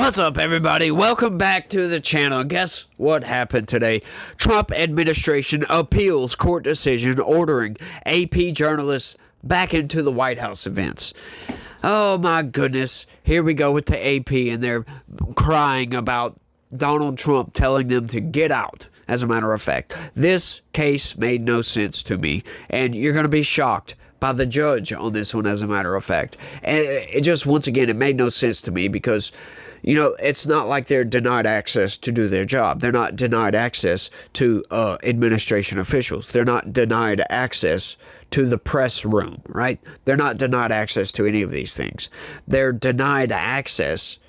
What's up, everybody? Welcome back to the channel. Guess what happened today? Trump administration appeals court decision ordering AP journalists back into the White House events. Oh my goodness. Here we go with the AP, and they're crying about Donald Trump telling them to get out. As a matter of fact, this case made no sense to me, and you're going to be shocked by the judge on this one, as a matter of fact. And it just, once again, it made no sense to me because, you know, it's not like they're denied access to do their job. They're not denied access to administration officials. They're not denied access to the press room, right? They're not denied access to any of these things. They're denied access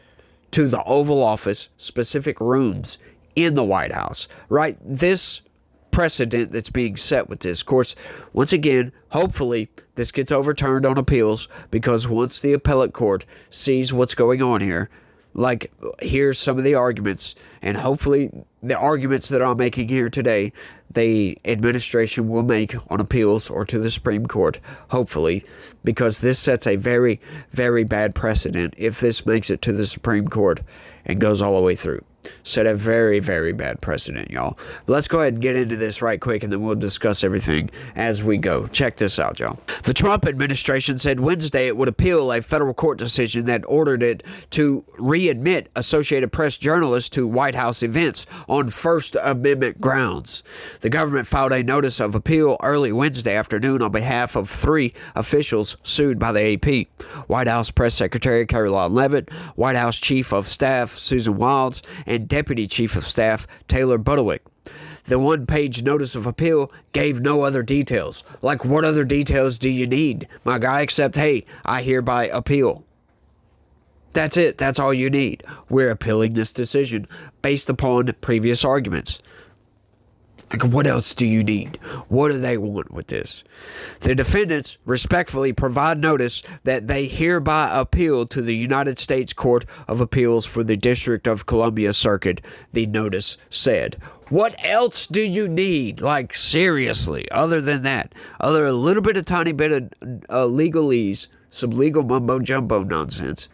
to the Oval Office, specific rooms in the White House, right? This precedent that's being set with this. Of course, once again, hopefully this gets overturned on appeals, because once the appellate court sees what's going on here, like, here's some of the arguments, and hopefully the arguments that I'm making here today, the administration will make on appeals or to the Supreme Court, hopefully, because this sets a very, very bad precedent if this makes it to the Supreme Court and goes all the way through. Set a very, very bad precedent, y'all. But let's go ahead and get into this right quick, and then we'll discuss everything as we go. Check this out, y'all. The Trump administration said Wednesday it would appeal a federal court decision that ordered it to readmit Associated Press journalists to White House events on First Amendment grounds. The government filed a notice of appeal early Wednesday afternoon on behalf of 3 officials sued by the AP: White House Press Secretary Karoline Leavitt, White House Chief of Staff Susan Wiles, and Deputy Chief of Staff Taylor Budowich. The one-page notice of appeal gave no other details. Like, what other details do you need, my guy, except, hey, I hereby appeal. That's it. That's all you need. We're appealing this decision based upon previous arguments. Like, what else do you need? What do they want with this? The defendants respectfully provide notice that they hereby appeal to the United States Court of Appeals for the District of Columbia Circuit, the notice said. What else do you need? Like, seriously, other than that, other a little bit of tiny bit of legalese, some legal mumbo jumbo nonsense.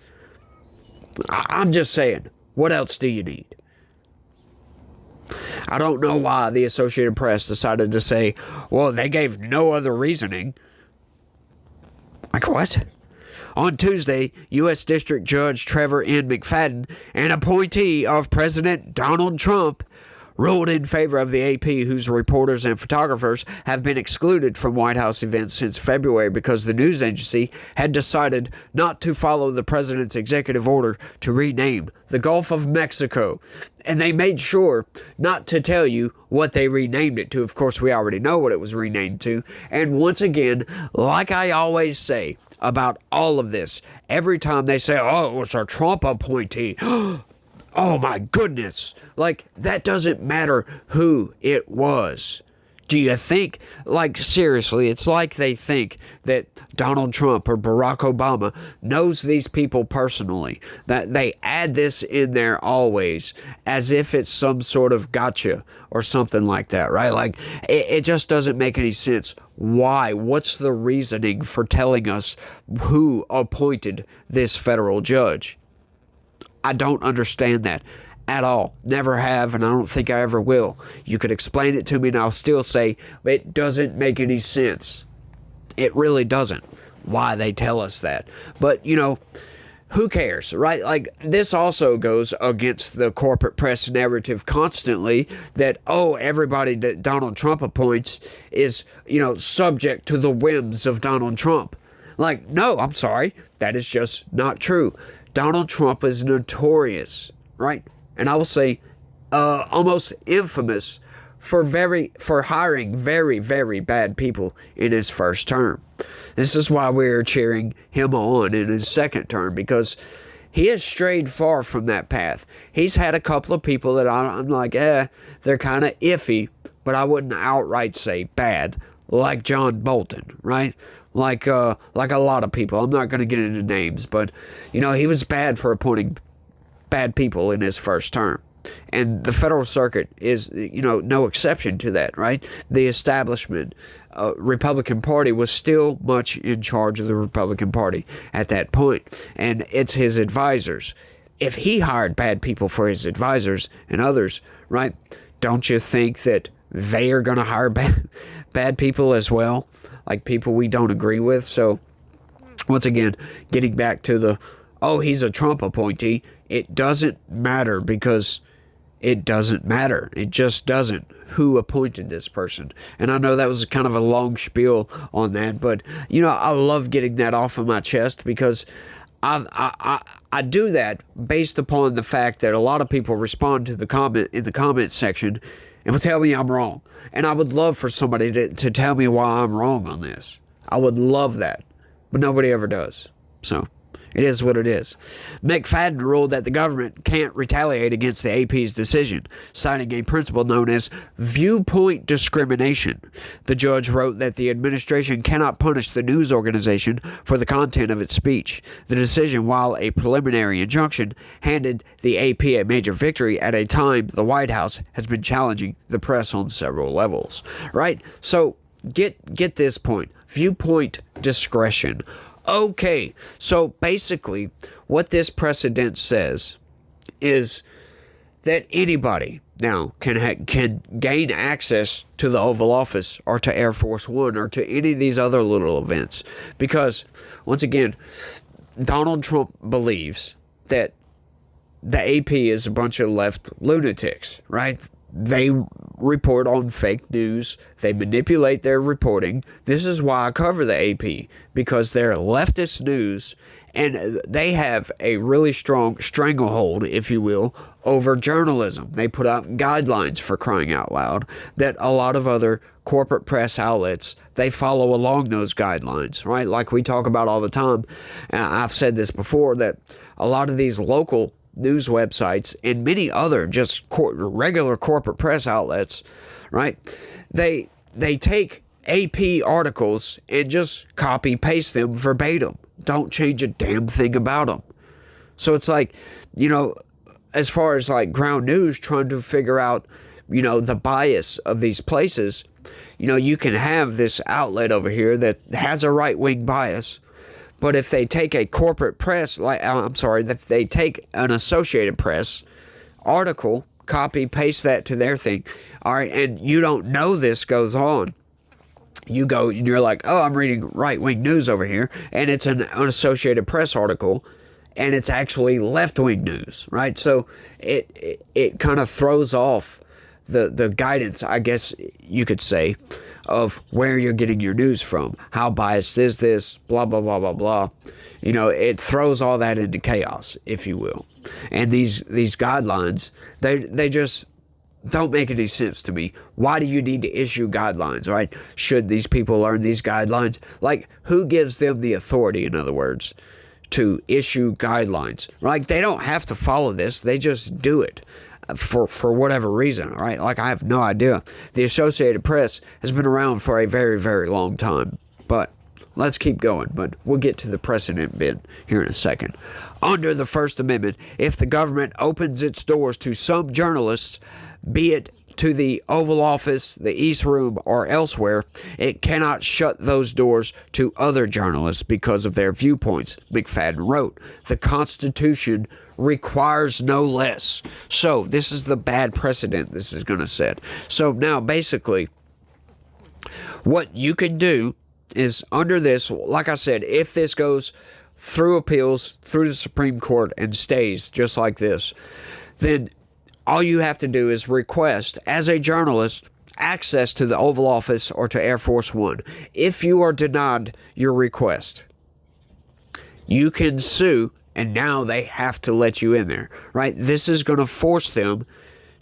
I'm just saying, what else do you need? I don't know why the Associated Press decided to say, well, they gave no other reasoning. Like, what? On Tuesday, U.S. District Judge Trevor N. McFadden, an appointee of President Donald Trump, ruled in favor of the AP, whose reporters and photographers have been excluded from White House events since February because the news agency had decided not to follow the president's executive order to rename the Gulf of Mexico. And they made sure not to tell you what they renamed it to. Of course, we already know what it was renamed to. And once again, like I always say about all of this, every time they say, oh, it's a Trump appointee, oh my goodness, like, that doesn't matter who it was. Do you think, like, seriously, it's like they think that Donald Trump or Barack Obama knows these people personally, that they add this in there always as if it's some sort of gotcha or something like that, right? Like, it just doesn't make any sense. Why? What's the reasoning for telling us who appointed this federal judge? I don't understand that at all. Never have, and I don't think I ever will. You could explain it to me, and I'll still say it doesn't make any sense. It really doesn't. Why they tell us that. But, you know, who cares, right? Like, this also goes against the corporate press narrative constantly that, oh, everybody that Donald Trump appoints is, you know, subject to the whims of Donald Trump. Like, no, I'm sorry. That is just not true. Donald Trump is notorious, right? And I will say almost infamous for hiring very, very bad people in his first term. This is why we're cheering him on in his second term, because he has strayed far from that path. He's had a couple of people that I'm like, they're kind of iffy, but I wouldn't outright say bad, like John Bolton, right? Like a lot of people. I'm not going to get into names, but, you know, he was bad for appointing bad people in his first term. And the federal circuit is, you know, no exception to that, right? The establishment, Republican Party was still much in charge of the Republican Party at that point. And it's his advisors. if he hired bad people for his advisors and others, right, don't you think that they are going to hire bad people as well? Like people we don't agree with. So once again, getting back to the, oh, he's a Trump appointee. It doesn't matter, because it doesn't matter. It just doesn't. Who appointed this person? And I know that was kind of a long spiel on that, but you know, I love getting that off of my chest, because I do that based upon the fact that a lot of people respond to the comment in the comment section and will tell me I'm wrong. And I would love for somebody to tell me why I'm wrong on this. I would love that. But nobody ever does. So it is what it is. McFadden ruled that the government can't retaliate against the AP's decision, citing a principle known as viewpoint discrimination. The judge wrote that the administration cannot punish the news organization for the content of its speech. The decision, while a preliminary injunction, handed the AP a major victory at a time the White House has been challenging the press on several levels. Right? So get this point. Viewpoint discretion. Okay, so basically what this precedent says is that anybody now can gain access to the Oval Office or to Air Force One or to any of these other little events, because once again, Donald Trump believes that the AP is a bunch of left lunatics, right? They report on fake news. They manipulate their reporting. This is why I cover the AP, because they're leftist news, and they have a really strong stranglehold, if you will, over journalism. They put out guidelines, for crying out loud, that a lot of other corporate press outlets, they follow along those guidelines, right? Like we talk about all the time. And I've said this before, that a lot of these local news websites and many other just regular corporate press outlets, right? They take AP articles and just copy paste them verbatim. Don't change a damn thing about them. So it's like, you know, as far as like ground news trying to figure out, you know, the bias of these places, you know, you can have this outlet over here that has a right-wing bias. But if they take a corporate press, if they take an Associated Press article, copy, paste that to their thing, all right, and you don't know this goes on, you go and you're like, oh, I'm reading right-wing news over here, and it's an Associated Press article, and it's actually left-wing news, right? So it kind of throws off the guidance, I guess you could say, of where you're getting your news from. How biased is this? Blah, blah, blah, blah, blah. You know, it throws all that into chaos, if you will. And these guidelines, they just don't make any sense to me. Why do you need to issue guidelines, right? Should these people learn these guidelines? Like, who gives them the authority, in other words, to issue guidelines? Like, they don't have to follow this. They just do it. For whatever reason, right? Like, I have no idea. The Associated Press has been around for a very, very long time. But let's keep going. But we'll get to the precedent bit here in a second. Under the First Amendment, if the government opens its doors to some journalists, be it to the Oval Office, the East Room, or elsewhere, it cannot shut those doors to other journalists because of their viewpoints, McFadden wrote. The Constitution requires no less. So this is the bad precedent this is going to set. So now basically what you can do is, under this, like I said, if this goes through appeals, through the Supreme Court, and stays just like this, then all you have to do is request, as a journalist, access to the Oval Office or to Air Force One. If you are denied your request, you can sue, and now they have to let you in there, right? This is going to force them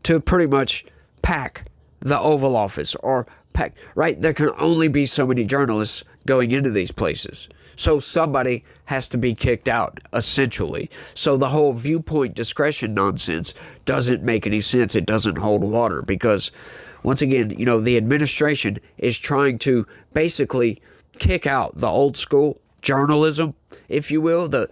to pretty much pack the Oval Office, or pack, right? There can only be so many journalists going into these places. So somebody has to be kicked out, essentially. So the whole viewpoint discretion nonsense doesn't make any sense. It doesn't hold water, because, once again, you know, the administration is trying to basically kick out the old school journalism, if you will, the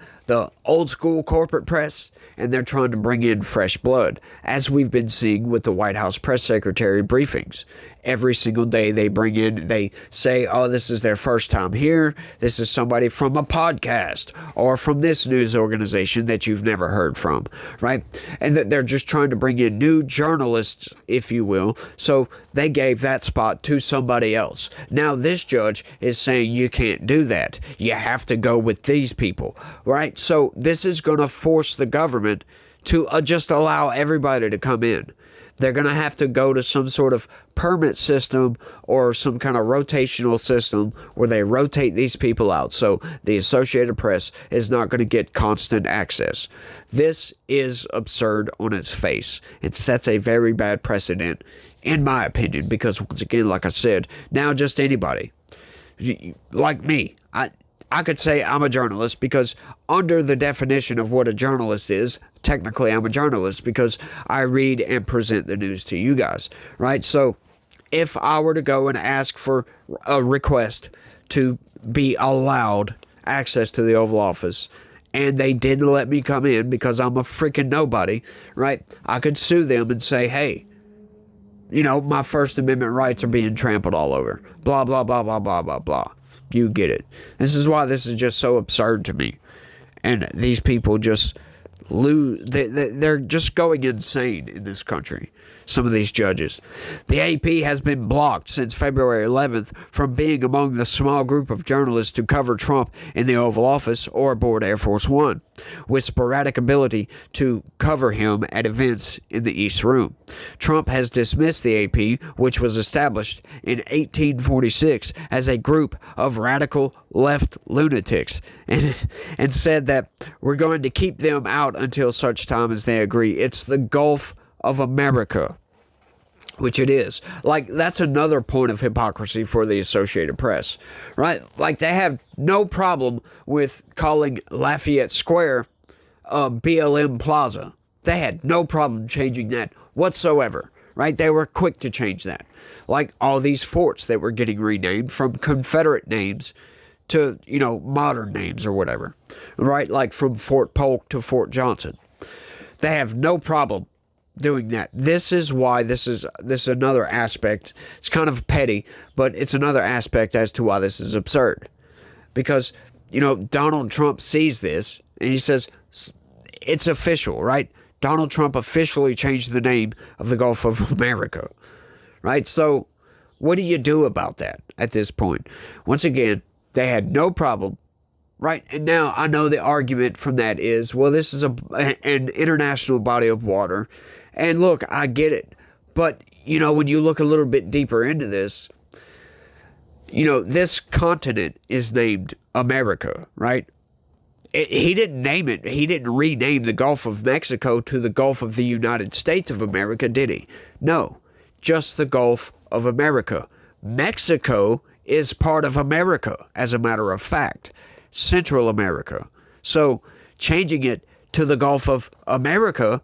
old school corporate press, and they're trying to bring in fresh blood, as we've been seeing with the White House press secretary briefings. Every single day they say, oh, this is their first time here. This is somebody from a podcast or from this news organization that you've never heard from, right? And that they're just trying to bring in new journalists, if you will. So they gave that spot to somebody else. Now this judge is saying you can't do that. You have to go with these people, right? So this is going to force the government to just allow everybody to come in. They're going to have to go to some sort of permit system or some kind of rotational system where they rotate these people out. So the Associated Press is not going to get constant access. This is absurd on its face. It sets a very bad precedent, in my opinion, because once again, like I said, now just anybody like me, I could say I'm a journalist because under the definition of what a journalist is, technically I'm a journalist because I read and present the news to you guys, right? So if I were to go and ask for a request to be allowed access to the Oval Office and they didn't let me come in because I'm a freaking nobody, right? I could sue them and say, hey, you know, my First Amendment rights are being trampled all over. Blah, blah, blah, blah, blah, blah, blah. You get it. This is why this is just so absurd to me. And these people just lose. They're just going insane in this country. Some of these judges. The AP has been blocked since February 11th from being among the small group of journalists to cover Trump in the Oval Office or aboard Air Force One, with sporadic ability to cover him at events in the East Room. Trump has dismissed the AP, which was established in 1846 as a group of radical left lunatics, and said that we're going to keep them out until such time as they agree. It's the Gulf of America, which it is. Like, that's another point of hypocrisy for the Associated Press, right? Like, they have no problem with calling Lafayette Square BLM Plaza. They had no problem changing that whatsoever, right? They were quick to change that. Like all these forts that were getting renamed from Confederate names to, you know, modern names or whatever, right? Like from Fort Polk to Fort Johnson. They have no problem doing that. This is why this is another aspect. It's kind of petty, but it's another aspect as to why this is absurd. Because, you know, Donald Trump sees this and he says, it's official, right? Donald Trump officially changed the name of the Gulf of America, right? So what do you do about that at this point? Once again, they had no problem. Right, and now I know the argument from that is, well, this is an international body of water, and look, I get it, but, you know, when you look a little bit deeper into this, you know, this continent is named America, right? He didn't name it, he didn't rename the Gulf of Mexico to the Gulf of the United States of America, did he? No, just the Gulf of America. Mexico is part of America, as a matter of fact. Central America. So changing it to the Gulf of America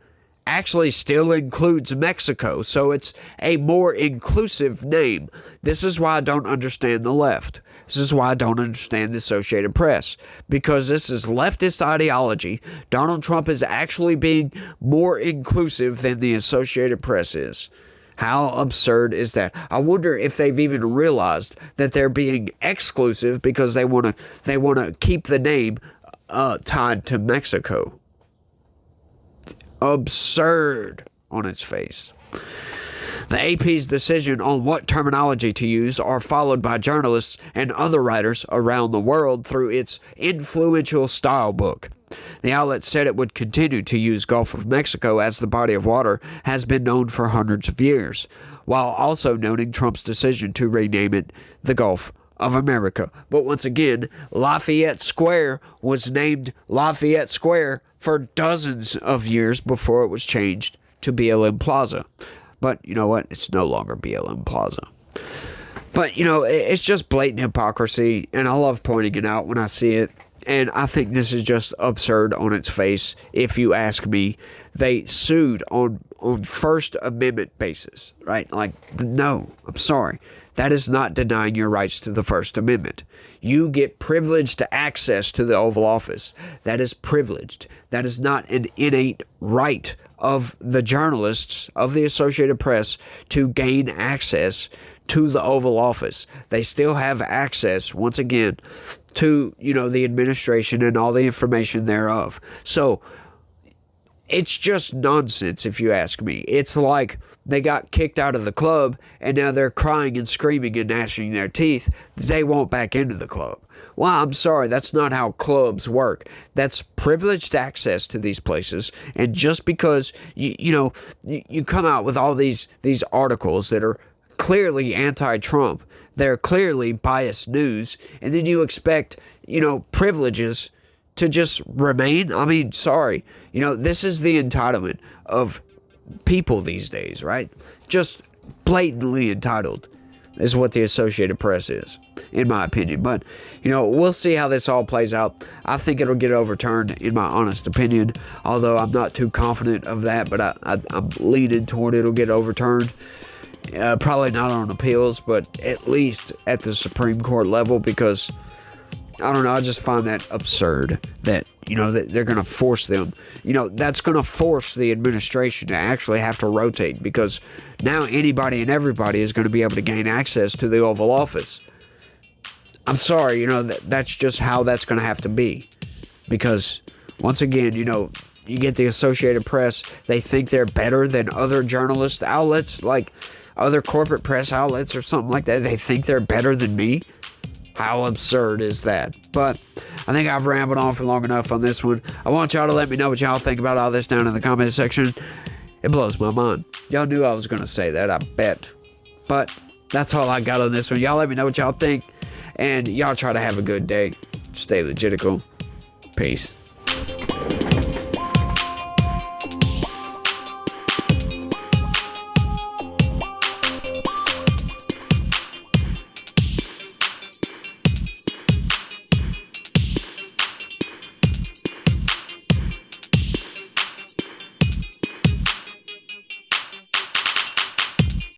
actually still includes Mexico. So it's a more inclusive name. This is why I don't understand the left. This is why I don't understand the Associated Press. Because this is leftist ideology. Donald Trump is actually being more inclusive than the Associated Press is. How absurd is that? I wonder if they've even realized that they're being exclusive because they want to keep the name tied to Mexico. Absurd on its face. The AP's decision on what terminology to use are followed by journalists and other writers around the world through its influential style book. The outlet said it would continue to use Gulf of Mexico as the body of water has been known for hundreds of years, while also noting Trump's decision to rename it the Gulf of America. But once again, Lafayette Square was named Lafayette Square for dozens of years before it was changed to BLM Plaza. But you know what? It's no longer BLM Plaza. But, you know, it's just blatant hypocrisy, and I love pointing it out when I see it. And I think this is just absurd on its face, if you ask me. They sued on First Amendment basis, right? Like, no, I'm sorry. That is not denying your rights to the First Amendment. You get privileged access to the Oval Office. That is privileged. That is not an innate right of the journalists of the Associated Press to gain access to the Oval Office. They still have access, once again, to, the administration and all the information thereof. So it's just nonsense, if you ask me. It's like they got kicked out of the club and now they're crying and screaming and gnashing their teeth that they won't back into the club. Well, I'm sorry, that's not how clubs work. That's privileged access to these places. And just because you come out with all these articles that are clearly anti-Trump, they're clearly biased news, and then you expect, privileges to just remain? I mean, sorry. This is the entitlement of people these days, right? Just blatantly entitled is what the Associated Press is, in my opinion. But, we'll see how this all plays out. I think it'll get overturned, in my honest opinion, although I'm not too confident of that, but I'm leaning toward it'll get overturned. Probably not on appeals, but at least at the Supreme Court level, because I don't know, I just find that absurd that, that they're going to force them. That's going to force the administration to actually have to rotate, because now anybody and everybody is going to be able to gain access to the Oval Office. I'm sorry, that's just how that's going to have to be. Because, once again, you get the Associated Press, they think they're better than other journalist outlets, like other corporate press outlets or something like that. They think they're better than me. How absurd is that? But I think I've rambled on for long enough on this one. I want y'all to let me know what y'all think about all this down in the comment section. It blows my mind. Y'all knew I was going to say that, I bet. But that's all I got on this one. Y'all let me know what y'all think. And y'all try to have a good day. Stay legitical. Peace.